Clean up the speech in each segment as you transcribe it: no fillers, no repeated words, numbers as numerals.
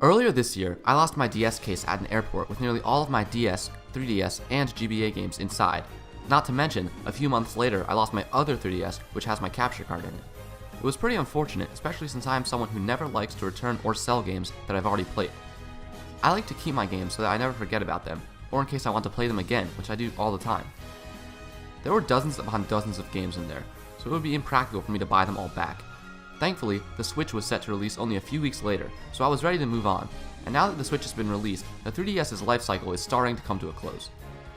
Earlier this year, I lost my DS case at an airport with nearly all of my DS, 3DS, and GBA games inside. Not to mention, a few months later, I lost my other 3DS, which has my capture card in it. It was pretty unfortunate, especially since I am someone who never likes to return or sell games that I've already played. I like to keep my games so that I never forget about them, or in case I want to play them again, which I do all the time. There were dozens upon dozens of games in there, so it would be impractical for me to buy them all back. Thankfully, the Switch was set to release only a few weeks later, so I was ready to move on, and now that the Switch has been released, the 3DS's life cycle is starting to come to a close.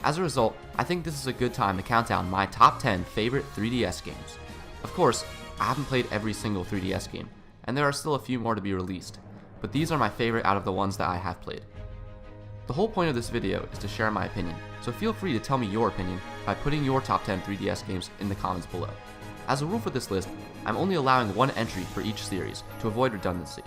As a result, I think this is a good time to count down my top 10 favorite 3DS games. Of course, I haven't played every single 3DS game, and there are still a few more to be released, but these are my favorite out of the ones that I have played. The whole point of this video is to share my opinion, so feel free to tell me your opinion by putting your top 10 3DS games in the comments below. As a rule for this list, I'm only allowing one entry for each series to avoid redundancy.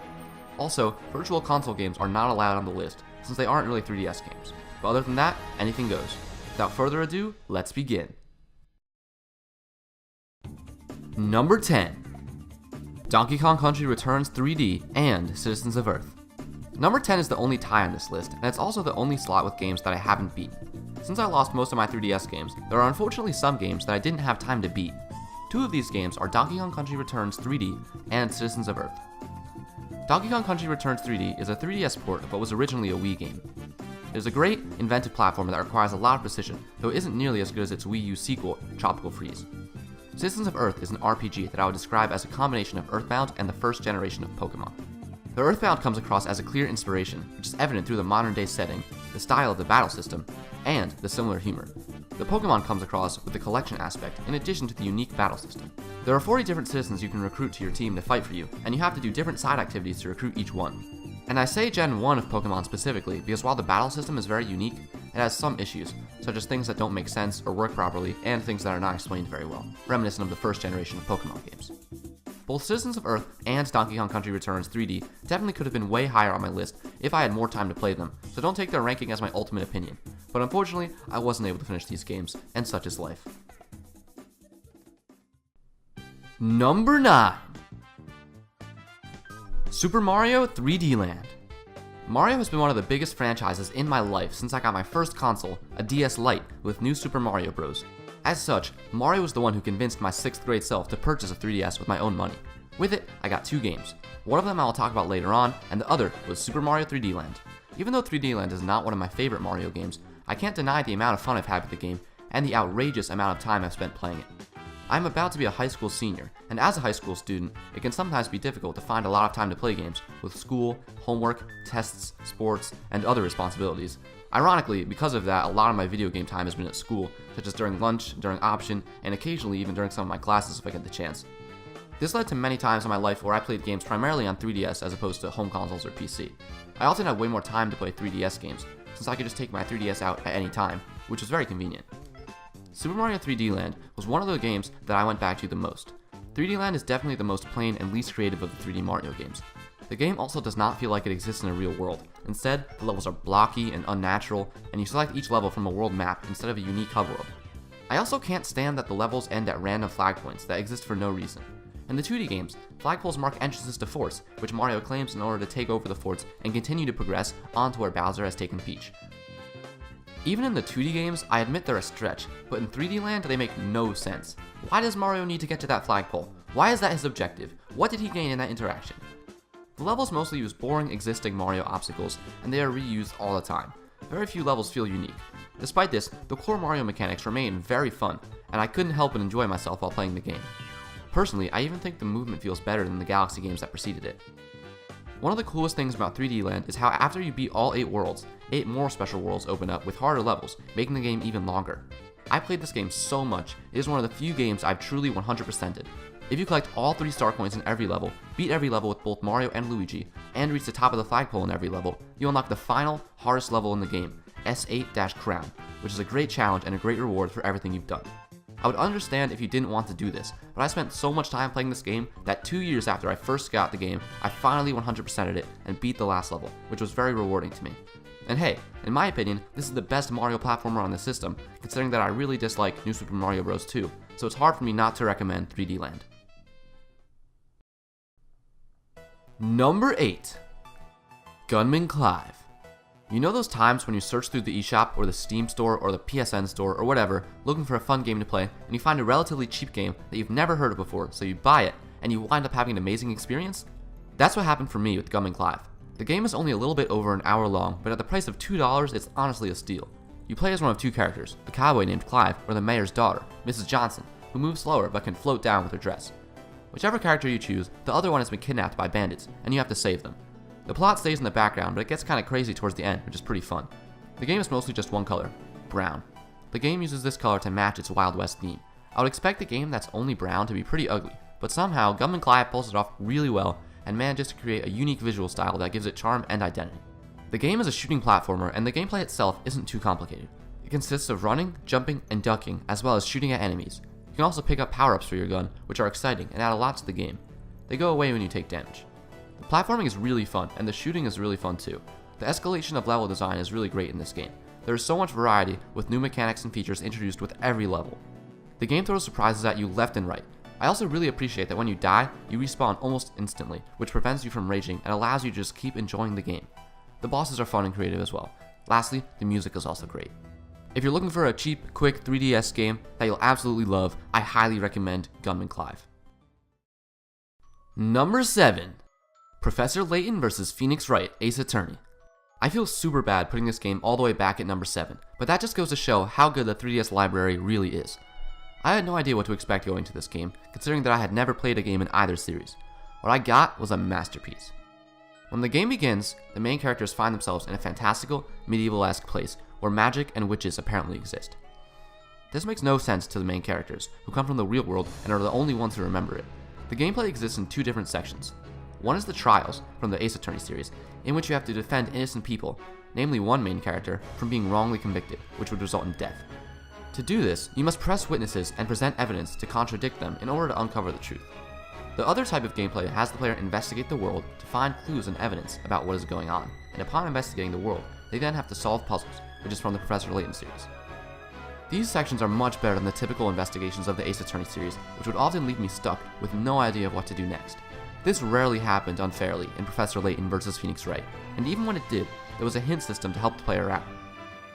Also, virtual console games are not allowed on the list since they aren't really 3DS games, but other than that, anything goes. Without further ado, let's begin. Number 10. Donkey Kong Country Returns 3D and Citizens of Earth. Number 10 is the only tie on this list, and it's also the only slot with games that I haven't beaten. Since I lost most of my 3DS games, there are unfortunately some games that I didn't have time to beat. Two of these games are Donkey Kong Country Returns 3D and Citizens of Earth. Donkey Kong Country Returns 3D is a 3DS port of what was originally a Wii game. It is a great, inventive platformer that requires a lot of precision, though it isn't nearly as good as its Wii U sequel, Tropical Freeze. Citizens of Earth is an RPG that I would describe as a combination of Earthbound and the first generation of Pokemon. The Earthbound comes across as a clear inspiration, which is evident through the modern day setting, the style of the battle system, and the similar humor. The Pokemon comes across with the collection aspect, in addition to the unique battle system. There are 40 different citizens you can recruit to your team to fight for you, and you have to do different side activities to recruit each one. And I say Gen 1 of Pokemon specifically because while the battle system is very unique, it has some issues, such as things that don't make sense or work properly, and things that are not explained very well, reminiscent of the first generation of Pokemon games. Both Citizens of Earth and Donkey Kong Country Returns 3D definitely could have been way higher on my list if I had more time to play them, so don't take their ranking as my ultimate opinion. But unfortunately, I wasn't able to finish these games, and such is life. Number 9. Super Mario 3D Land. Mario has been one of the biggest franchises in my life since I got my first console, a DS Lite, with New Super Mario Bros. As such, Mario was the one who convinced my 6th grade self to purchase a 3DS with my own money. With it, I got two games. One of them I will talk about later on, and the other was Super Mario 3D Land. Even though 3D Land is not one of my favorite Mario games, I can't deny the amount of fun I've had with the game, and the outrageous amount of time I've spent playing it. I'm about to be a high school senior, and as a high school student, it can sometimes be difficult to find a lot of time to play games, with school, homework, tests, sports, and other responsibilities. Ironically, because of that, a lot of my video game time has been at school, such as during lunch, during option, and occasionally even during some of my classes if I get the chance. This led to many times in my life where I played games primarily on 3DS as opposed to home consoles or PC. I often had way more time to play 3DS games, since I could just take my 3DS out at any time, which was very convenient. Super Mario 3D Land was one of the games that I went back to the most. 3D Land is definitely the most plain and least creative of the 3D Mario games. The game also does not feel like it exists in a real world. Instead, the levels are blocky and unnatural, and you select each level from a world map instead of a unique hub world. I also can't stand that the levels end at random flag points that exist for no reason. In the 2D games, flagpoles mark entrances to forts, which Mario claims in order to take over the forts and continue to progress onto where Bowser has taken Peach. Even in the 2D games, I admit they're a stretch, but in 3D Land they make no sense. Why does Mario need to get to that flagpole? Why is that his objective? What did he gain in that interaction? The levels mostly use boring existing Mario obstacles, and they are reused all the time. Very few levels feel unique. Despite this, the core Mario mechanics remain very fun, and I couldn't help but enjoy myself while playing the game. Personally, I even think the movement feels better than the Galaxy games that preceded it. One of the coolest things about 3D Land is how after you beat all 8 worlds, 8 more special worlds open up with harder levels, making the game even longer. I played this game so much, it is one of the few games I've truly 100%ed. If you collect all 3 star coins in every level, beat every level with both Mario and Luigi, and reach the top of the flagpole in every level, you unlock the final, hardest level in the game, S8-Crown, which is a great challenge and a great reward for everything you've done. I would understand if you didn't want to do this, but I spent so much time playing this game that 2 years after I first got the game, I finally 100%ed it and beat the last level, which was very rewarding to me. And hey, in my opinion, this is the best Mario platformer on the system, considering that I really dislike New Super Mario Bros. 2, so it's hard for me not to recommend 3D Land. Number 8. Gunman Clive. You know those times when you search through the eShop or the Steam store or the PSN store or whatever, looking for a fun game to play, and you find a relatively cheap game that you've never heard of before, so you buy it, and you wind up having an amazing experience? That's what happened for me with Gunman Clive. The game is only a little bit over an hour long, but at the price of $2, it's honestly a steal. You play as one of two characters, the cowboy named Clive, or the mayor's daughter, Mrs. Johnson, who moves slower but can float down with her dress. Whichever character you choose, the other one has been kidnapped by bandits, and you have to save them. The plot stays in the background, but it gets kinda crazy towards the end, which is pretty fun. The game is mostly just one color, brown. The game uses this color to match its Wild West theme. I would expect a game that's only brown to be pretty ugly, but somehow Gunman Clive pulls it off really well and manages to create a unique visual style that gives it charm and identity. The game is a shooting platformer, and the gameplay itself isn't too complicated. It consists of running, jumping, and ducking, as well as shooting at enemies. You can also pick up power-ups for your gun, which are exciting and add a lot to the game. They go away when you take damage. The platforming is really fun, and the shooting is really fun too. The escalation of level design is really great in this game. There is so much variety, with new mechanics and features introduced with every level. The game throws surprises at you left and right. I also really appreciate that when you die, you respawn almost instantly, which prevents you from raging and allows you to just keep enjoying the game. The bosses are fun and creative as well. Lastly, the music is also great. If you're looking for a cheap, quick 3DS game that you'll absolutely love, I highly recommend Gunman Clive. Number 7. Professor Layton vs. Phoenix Wright, Ace Attorney. I feel super bad putting this game all the way back at number 7, but that just goes to show how good the 3DS library really is. I had no idea what to expect going to this game, considering that I had never played a game in either series. What I got was a masterpiece. When the game begins, the main characters find themselves in a fantastical, medieval-esque place where magic and witches apparently exist. This makes no sense to the main characters, who come from the real world and are the only ones who remember it. The gameplay exists in two different sections. One is the Trials, from the Ace Attorney series, in which you have to defend innocent people, namely one main character, from being wrongly convicted, which would result in death. To do this, you must press witnesses and present evidence to contradict them in order to uncover the truth. The other type of gameplay has the player investigate the world to find clues and evidence about what is going on, and upon investigating the world, they then have to solve puzzles, which is from the Professor Layton series. These sections are much better than the typical investigations of the Ace Attorney series, which would often leave me stuck with no idea of what to do next. This rarely happened unfairly in Professor Layton vs. Phoenix Wright, and even when it did, there was a hint system to help the player out.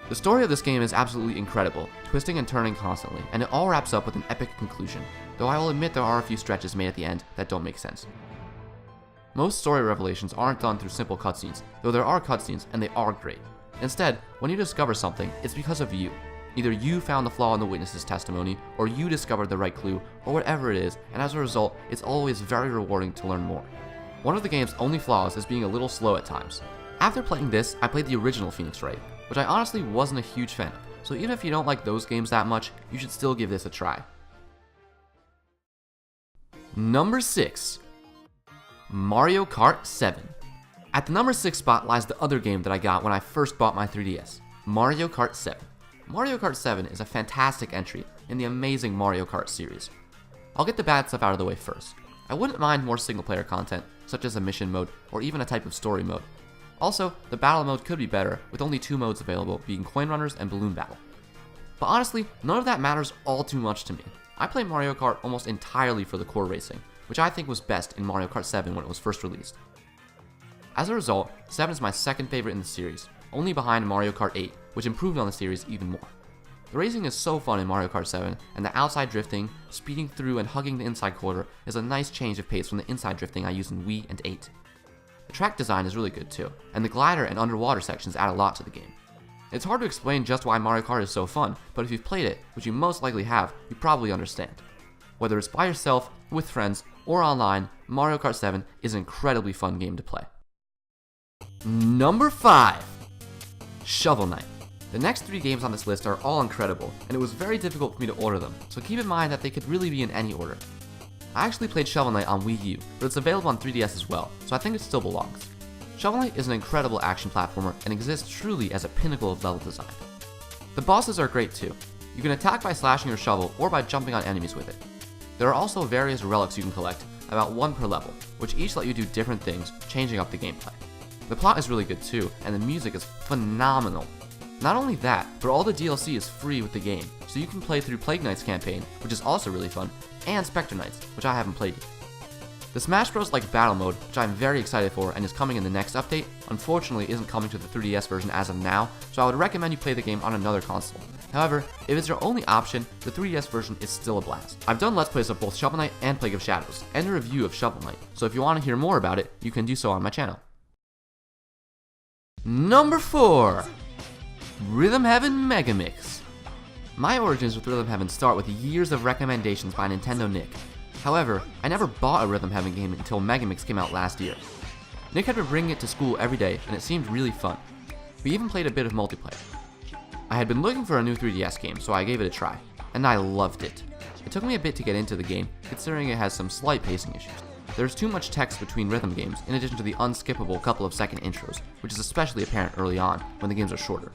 The story of this game is absolutely incredible, twisting and turning constantly, and it all wraps up with an epic conclusion, though I will admit there are a few stretches made at the end that don't make sense. Most story revelations aren't done through simple cutscenes, though there are cutscenes and they are great. Instead, when you discover something, it's because of you. Either you found the flaw in the witness's testimony, or you discovered the right clue, or whatever it is, and as a result, it's always very rewarding to learn more. One of the game's only flaws is being a little slow at times. After playing this, I played the original Phoenix Wright, which I honestly wasn't a huge fan of, so even if you don't like those games that much, you should still give this a try. Number 6. Mario Kart 7. At the number 6 spot lies the other game that I got when I first bought my 3DS, Mario Kart 7. Mario Kart 7 is a fantastic entry in the amazing Mario Kart series. I'll get the bad stuff out of the way first. I wouldn't mind more single-player content, such as a mission mode or even a type of story mode. Also, the battle mode could be better, with only 2 modes available, being Coin Runners and Balloon Battle. But honestly, none of that matters all too much to me. I play Mario Kart almost entirely for the core racing, which I think was best in Mario Kart 7 when it was first released. As a result, 7 is my second favorite in the series, only behind Mario Kart 8, which improved on the series even more. The racing is so fun in Mario Kart 7, and the outside drifting, speeding through and hugging the inside corner is a nice change of pace from the inside drifting I used in Wii and 8. The track design is really good too, and the glider and underwater sections add a lot to the game. It's hard to explain just why Mario Kart is so fun, but if you've played it, which you most likely have, you probably understand. Whether it's by yourself, with friends, or online, Mario Kart 7 is an incredibly fun game to play. Number 5. Shovel Knight. The next 3 games on this list are all incredible, and it was very difficult for me to order them, so keep in mind that they could really be in any order. I actually played Shovel Knight on Wii U, but it's available on 3DS as well, so I think it still belongs. Shovel Knight is an incredible action platformer and exists truly as a pinnacle of level design. The bosses are great too. You can attack by slashing your shovel or by jumping on enemies with it. There are also various relics you can collect, about 1 per level, which each let you do different things, changing up the gameplay. The plot is really good too, and the music is phenomenal. Not only that, but all the DLC is free with the game, so you can play through Plague Knight's campaign, which is also really fun, and Spectre Knights, which I haven't played yet. The Smash Bros. Like battle mode, which I'm very excited for and is coming in the next update, unfortunately isn't coming to the 3DS version as of now, so I would recommend you play the game on another console. However, if it's your only option, the 3DS version is still a blast. I've done Let's Plays of both Shovel Knight and Plague of Shadows, and a review of Shovel Knight, so if you want to hear more about it, you can do so on my channel. Number 4. Rhythm Heaven Megamix. My origins with Rhythm Heaven start with years of recommendations by Nintendo Nick. However, I never bought a Rhythm Heaven game until Megamix came out last year. Nick had been bringing it to school every day, and it seemed really fun. We even played a bit of multiplayer. I had been looking for a new 3DS game, so I gave it a try, and I loved it. It took me a bit to get into the game, considering it has some slight pacing issues. There's too much text between rhythm games, in addition to the unskippable couple of second intros, which is especially apparent early on, when the games are shorter.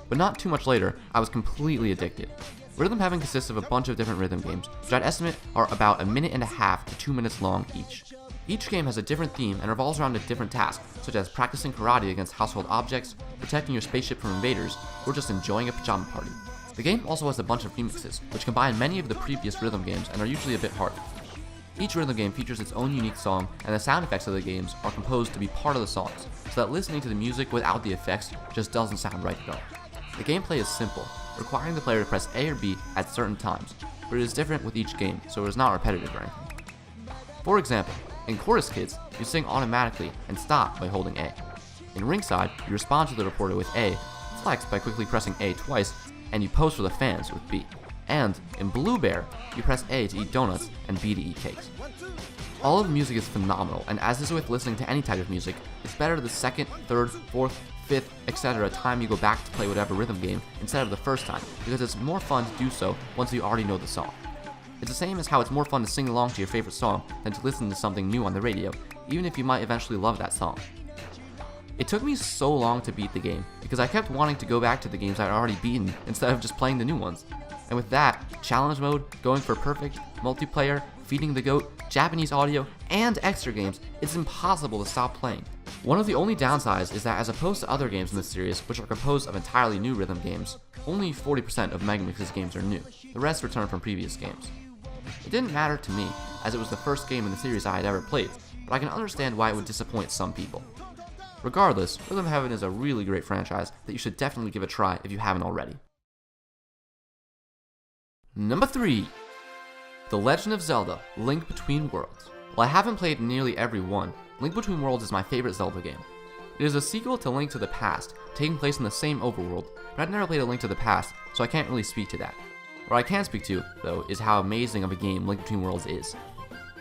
But not too much later, I was completely addicted. Rhythm Heaven consists of a bunch of different rhythm games, which I'd estimate are about 1.5 to 2 minutes long each. Each game has a different theme and revolves around a different task, such as practicing karate against household objects, protecting your spaceship from invaders, or just enjoying a pajama party. The game also has a bunch of remixes, which combine many of the previous rhythm games and are usually a bit harder. Each rhythm game features its own unique song, and the sound effects of the games are composed to be part of the songs, so that listening to the music without the effects just doesn't sound right at all. The gameplay is simple, requiring the player to press A or B at certain times, but it is different with each game, so it is not repetitive or anything. For example, in Chorus Kids, you sing automatically and stop by holding A. In Ringside, you respond to the reporter with A, flex by quickly pressing A twice, and you pose for the fans with B. And in Blue Bear, you press A to eat donuts and B to eat cakes. All of the music is phenomenal, and as is with listening to any type of music, it's better the second, third, fourth, fifth, etc. time you go back to play whatever rhythm game instead of the first time, because it's more fun to do so once you already know the song. It's the same as how it's more fun to sing along to your favorite song than to listen to something new on the radio, even if you might eventually love that song. It took me so long to beat the game, because I kept wanting to go back to the games I'd already beaten instead of just playing the new ones. And with that, challenge mode, going for perfect, multiplayer, feeding the goat, Japanese audio, and extra games, it's impossible to stop playing. One of the only downsides is that as opposed to other games in this series, which are composed of entirely new rhythm games, only 40% of Megamix's games are new, the rest return from previous games. It didn't matter to me, as it was the first game in the series I had ever played, but I can understand why it would disappoint some people. Regardless, Rhythm Heaven is a really great franchise that you should definitely give a try if you haven't already. Number 3. The Legend of Zelda: Link Between Worlds. While I haven't played nearly every one, Link Between Worlds is my favorite Zelda game. It is a sequel to Link to the Past, taking place in the same overworld, but I've never played a Link to the Past, so I can't really speak to that. What I can speak to, though, is how amazing of a game Link Between Worlds is.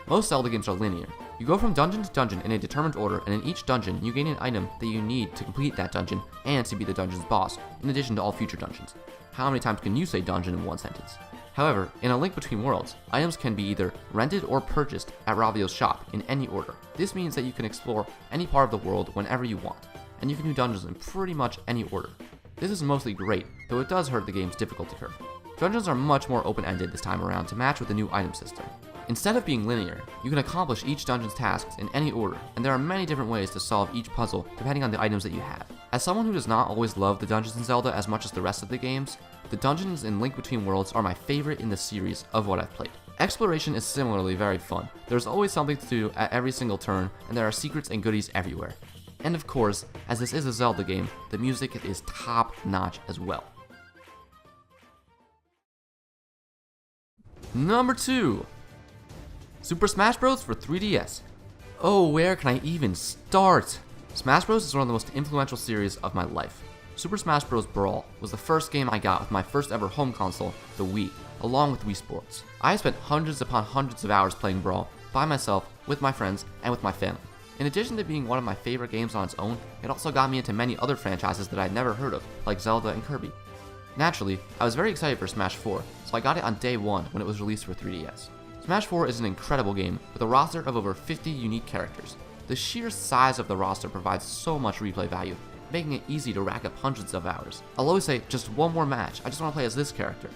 Most Zelda games are linear. You go from dungeon to dungeon in a determined order, and in each dungeon, you gain an item that you need to complete that dungeon and to be the dungeon's boss, in addition to all future dungeons. How many times can you say dungeon in one sentence? However, in A Link Between Worlds, items can be either rented or purchased at Ravio's shop in any order. This means that you can explore any part of the world whenever you want, and you can do dungeons in pretty much any order. This is mostly great, though it does hurt the game's difficulty curve. Dungeons are much more open-ended this time around to match with the new item system. Instead of being linear, you can accomplish each dungeon's tasks in any order, and there are many different ways to solve each puzzle depending on the items that you have. As someone who does not always love the dungeons in Zelda as much as the rest of the games, the dungeons in Link Between Worlds are my favorite in the series of what I've played. Exploration is similarly very fun. There's always something to do at every single turn, and there are secrets and goodies everywhere. And of course, as this is a Zelda game, the music is top-notch as well. Number 2. Super Smash Bros. For 3DS. Oh, where can I even start? Smash Bros. Is one of the most influential series of my life. Super Smash Bros. Brawl was the first game I got with my first ever home console, the Wii, along with Wii Sports. I spent hundreds upon hundreds of hours playing Brawl, by myself, with my friends, and with my family. In addition to being one of my favorite games on its own, it also got me into many other franchises that I'd never heard of, like Zelda and Kirby. Naturally, I was very excited for Smash 4, so I got it on day one when it was released for 3DS. Smash 4 is an incredible game with a roster of over 50 unique characters. The sheer size of the roster provides so much replay value, making it easy to rack up hundreds of hours. I'll always say, just one more match, I just want to play as this character.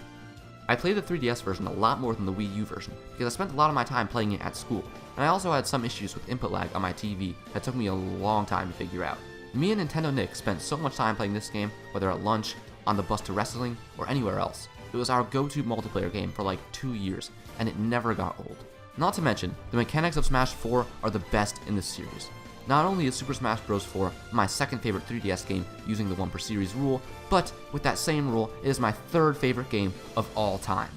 I played the 3DS version a lot more than the Wii U version, because I spent a lot of my time playing it at school, and I also had some issues with input lag on my TV that took me a long time to figure out. Me and Nintendo Nick spent so much time playing this game, whether at lunch, on the bus to wrestling, or anywhere else. It was our go-to multiplayer game for like 2 years, and it never got old. Not to mention, the mechanics of Smash 4 are the best in the series. Not only is Super Smash Bros. 4 my second favorite 3DS game using the 1 per series rule, but with that same rule, it is my third favorite game of all time.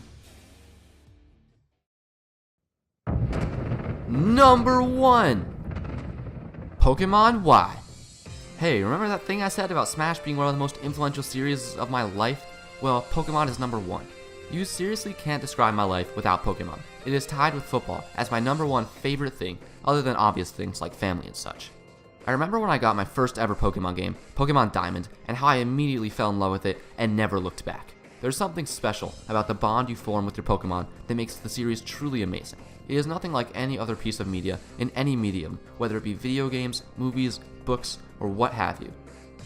Number 1! Pokemon Y. Hey, remember that thing I said about Smash being one of the most influential series of my life? Well, Pokemon is number 1. You seriously can't describe my life without Pokemon. It is tied with football as my number 1 favorite thing, other than obvious things like family and such. I remember when I got my first ever Pokemon game, Pokemon Diamond, and how I immediately fell in love with it and never looked back. There's something special about the bond you form with your Pokemon that makes the series truly amazing. It is nothing like any other piece of media in any medium, whether it be video games, movies, books, or what have you.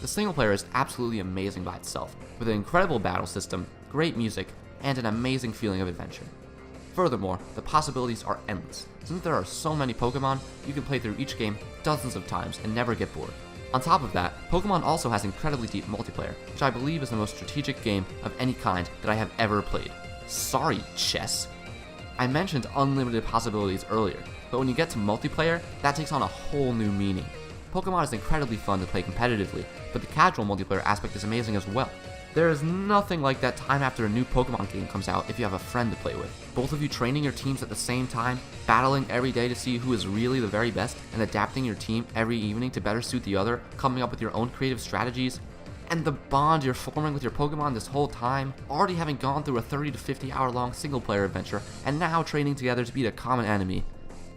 The single player is absolutely amazing by itself, with an incredible battle system, great music, and an amazing feeling of adventure. Furthermore, the possibilities are endless. Since there are so many Pokemon, you can play through each game dozens of times and never get bored. On top of that, Pokemon also has incredibly deep multiplayer, which I believe is the most strategic game of any kind that I have ever played. Sorry, chess. I mentioned unlimited possibilities earlier, but when you get to multiplayer, that takes on a whole new meaning. Pokemon is incredibly fun to play competitively, but the casual multiplayer aspect is amazing as well. There is nothing like that time after a new Pokemon game comes out if you have a friend to play with. Both of you training your teams at the same time, battling every day to see who is really the very best, and adapting your team every evening to better suit the other, coming up with your own creative strategies. And the bond you're forming with your Pokemon this whole time, already having gone through a 30 to 50 hour long single player adventure, and now training together to beat a common enemy.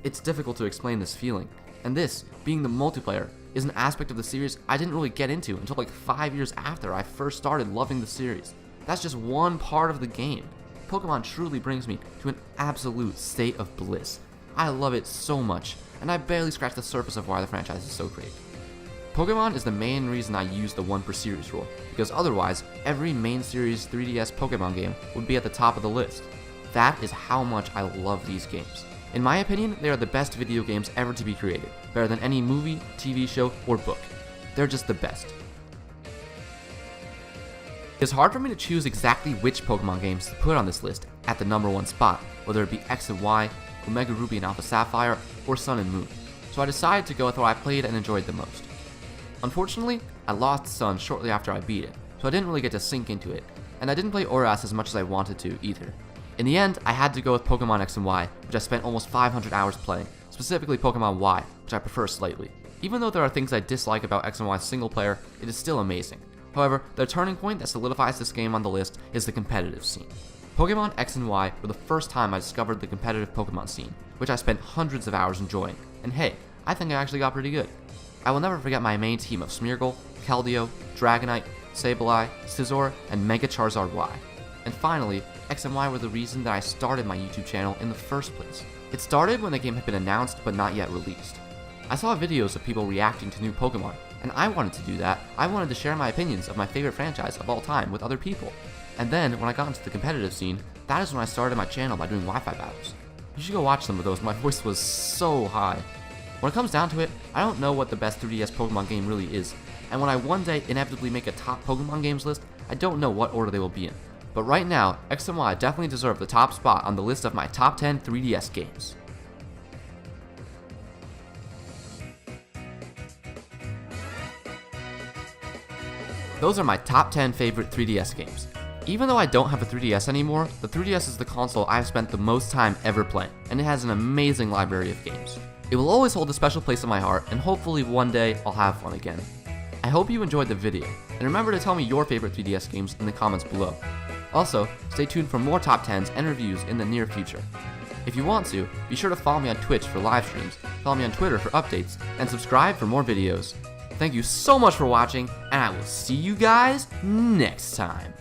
It's difficult to explain this feeling, and this, being the multiplayer, is an aspect of the series I didn't really get into until like 5 years after I first started loving the series. That's just one part of the game. Pokemon truly brings me to an absolute state of bliss. I love it so much, and I barely scratched the surface of why the franchise is so great. Pokemon is the main reason I use the 1 per series rule, because otherwise, every main series 3DS Pokemon game would be at the top of the list. That is how much I love these games. In my opinion, they are the best video games ever to be created, better than any movie, TV show, or book. They're just the best. It's hard for me to choose exactly which Pokemon games to put on this list at the number 1 spot, whether it be X and Y, Omega Ruby and Alpha Sapphire, or Sun and Moon, so I decided to go with what I played and enjoyed the most. Unfortunately, I lost Sun shortly after I beat it, so I didn't really get to sink into it, and I didn't play Oras as much as I wanted to either. In the end, I had to go with Pokemon X and Y, which I spent almost 500 hours playing, specifically Pokemon Y, which I prefer slightly. Even though there are things I dislike about X and Y's single player, it is still amazing. However, the turning point that solidifies this game on the list is the competitive scene. Pokemon X and Y were the first time I discovered the competitive Pokemon scene, which I spent hundreds of hours enjoying, and hey, I think I actually got pretty good. I will never forget my main team of Smeargle, Keldeo, Dragonite, Sableye, Scizor, and Mega Charizard Y. And finally, X and Y were the reason that I started my YouTube channel in the first place. It started when the game had been announced but not yet released. I saw videos of people reacting to new Pokemon, and I wanted to do that. I wanted to share my opinions of my favorite franchise of all time with other people. And then, when I got into the competitive scene, that is when I started my channel by doing Wi-Fi battles. You should go watch some of those, my voice was so high. When it comes down to it, I don't know what the best 3DS Pokemon game really is, and when I one day inevitably make a top Pokemon games list, I don't know what order they will be in. But right now, X and Y definitely deserve the top spot on the list of my top 10 3DS games. Those are my top 10 favorite 3DS games. Even though I don't have a 3DS anymore, the 3DS is the console I've spent the most time ever playing, and it has an amazing library of games. It will always hold a special place in my heart, and hopefully one day I'll have one again. I hope you enjoyed the video, and remember to tell me your favorite 3DS games in the comments below. Also, stay tuned for more top 10s and reviews in the near future. If you want to, be sure to follow me on Twitch for live streams, follow me on Twitter for updates, and subscribe for more videos. Thank you so much for watching, and I will see you guys next time.